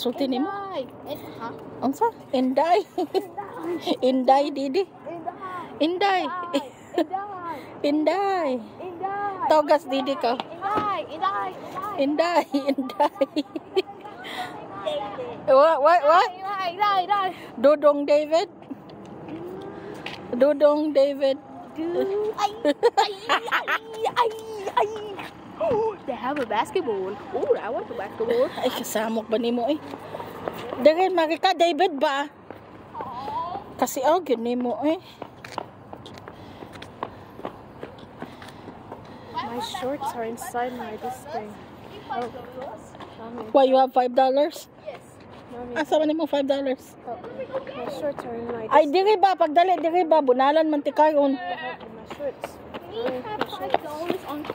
Sulti nimo? Ha? Unsa? Inday. Inday didi. Inday. Inday. Togas didi ka. Inday. What? Dudong David. Dudong David. They have a basketball. Oh, I want a basketball. Ay, kasamok ba nimo eh? Dagay makika David ba? Kasi yun nimo eh. My shorts are inside my this thing. Oh, mommy. Why you have $5? Yes. Mommy. Asa man nimo $5? My shorts are in my Ay, diri ba? Pagdali, diri ba? Bunalan man ti karon. my shorts. $5 on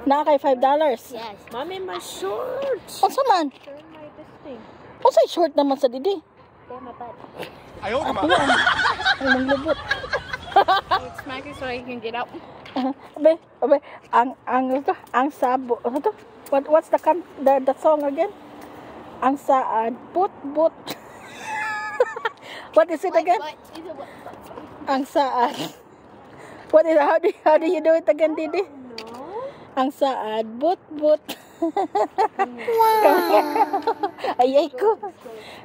Na kay $5. Yes. Mommy, my shorts. Unsa man? They're in my this thing. Unsa short naman sa didi? They're my butt. Apo yan. Ang manglubot. It's smacking so I can get out. Abe, ang sabo. Ano to? What's the song again? Ang saad, but. What is it again? Ang saad. What is how do you do it again, Didi? Ang saad, but. Ayay ko.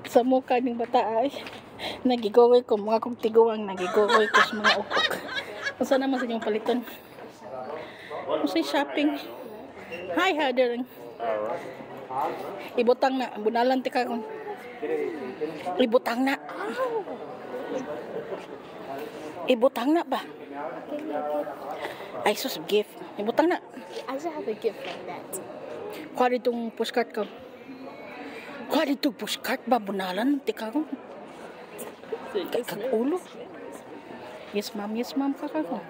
Sa mukha ng bata ay nagigoy ko mga kong tiguang nagigoy ko sa mga ukok. Unsa naman sa inyong paliton? Unsay shopping? Hi, Heather. Ibutang na, bunalan ti karon. Ibutang na. Ibutang na ba? Ay, sus, gift. Ibutang na. I just have a gift like that. Kuha ditong pushcart ka. Kuha ditong pushcart ba? Bunalan ti karon. Kag-ulo. Yes, ma'am, kakako.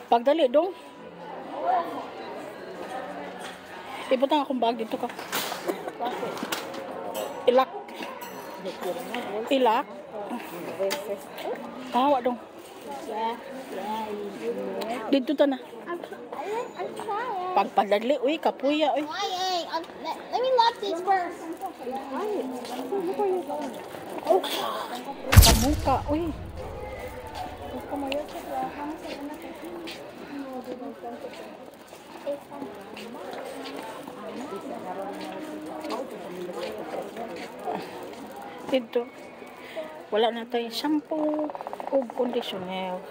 Pagdali dong. Ibutang akong bag dito ka. Ilak. Tawa dong. Dito ta na. I'm trying. Pagpadali, uy, kapuya, uy. Let me lock this first. Kamuka, uy. Dito. Wala na tayo shampoo o conditioner.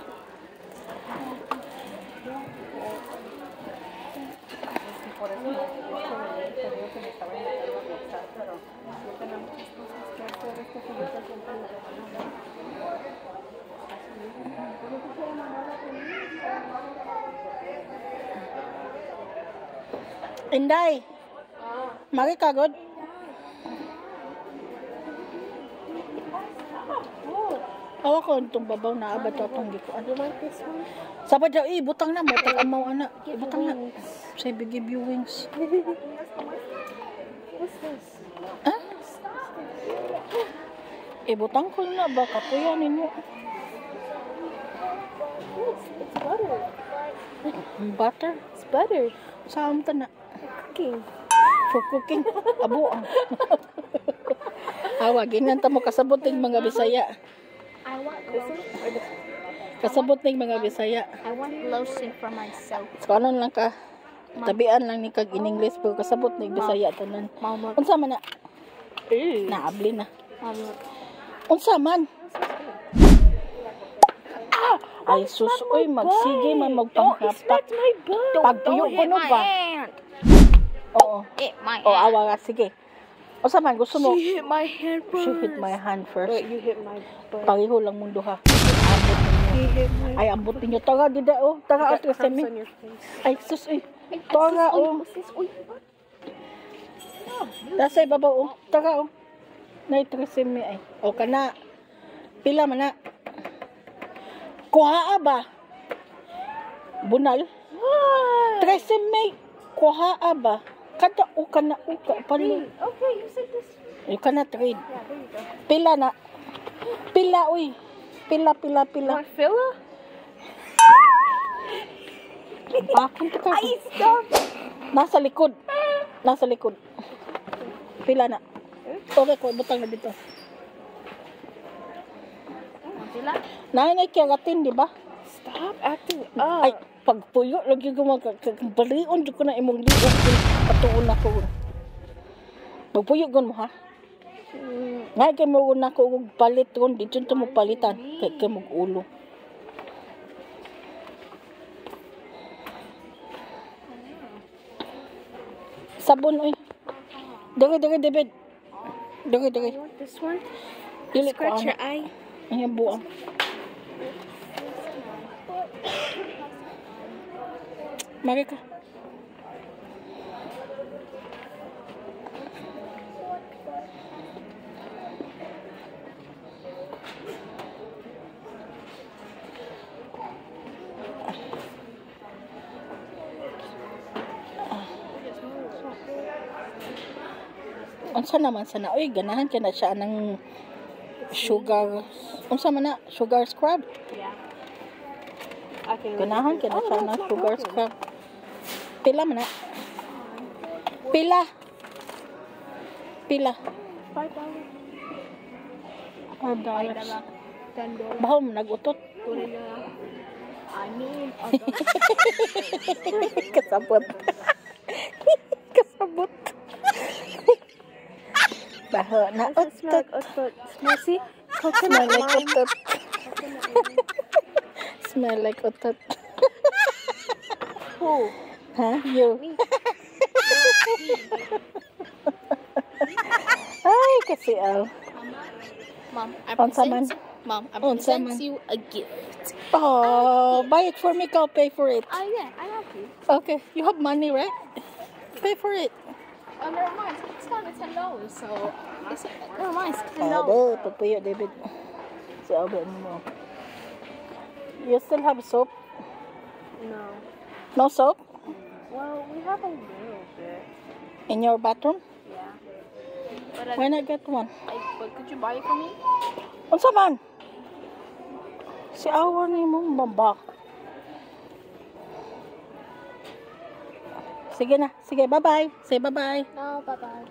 Inday. Mari kagod. Awa ko itong babaw na abad to itong giko. Ano like this one? Sabad daw, butang na mo. Tag-amaw, anak. Butang na. Say, give you wings. What's this? Huh? Butang ko na ba? Kapuya ninyo. It's butter. Butter? It's butter. Saan ta na? Cooking. For cooking? Abo. Awa, ginanta mo kasabot ng mga Bisaya. I want lotion. Kasabot ng mga Bisaya. I want lotion for myself. So, ano lang ka? Tabian lang ni kag in English pero kasabot ng Bisaya tanan. Mama. Unsa man na? Naabli na. Mama. Unsa man? Ay sus, oy magsige man magpanghapak. my butt. Pagtuyo ko no ba? Oo. Hit my O awa ka, sige. Unsa man gusto mo? She hit my hand first. She hit my hand first. Wait, you hit my butt. Pareho lang mundo ha. Ambot ninyo. He hit my Ay ambot ninyo. Tara dida oh. Tara got at crumbs resemi. on your face. Ay sus oy. Tara oh. Dasay babaw oh. Tara oh. Night resemi ay. O kana. Pila man na. Kuhaa ba? Bunal? Tresemme. Kuhaa ba? Kada o kana o ka. Okay, you said this. You cannot read. Yeah, there you go. Pila na. Pila, uy. Pila. Want filler? Bakit ka? Ay, stop! Nasa likod. Pila na. Okay ko, butang na dito. Filler? Nanay keratin, di ba? Stop acting up. Ay, pagpuyo, lagi ko balion, di ko na imong lion. Patuon ako. Pagpuyo gun mo, ha? Ngay kay mo na ko palit ron, dito mo palitan. Kay mo ulo. Sabon, uy. Dere, David. Dere. You want this one? Dili ko Scratch ana. your eye. Ayan buang. Mari ka. Unsa naman sana? Uy, ganahan ka na siya ng sugar. Unsa man na? Sugar scrub? Yeah. I can Ganahan ka na siya ng sugar scrub. Pila man na? Pila? $5. $5. $10. Bahaw mo nag-utot. I mean, Kasabot. Kasabot. Baho na does it smell utot. like otot? Smelly? Smell like utot. Smell like utot. Who? Ha? You. Me. Ay, kasi Mom, I Unsa man? Unsa man? you a gift. Oh, buy it for me. I'll pay for it. Oh yeah, I have you. Okay, you have money, right? Pay for it. Never mind. It's not $10, so never mind. It's $10. Ade, papuyo, David. Si Albert mo. You still have soap? No. No soap? Well, we have a little bit. In your bathroom? Yeah. But Why not get one? but could you buy it for me? Unsa man? Si awa ni mo bamba. Sige na. Sige, bye-bye. Say bye-bye. No, bye bye.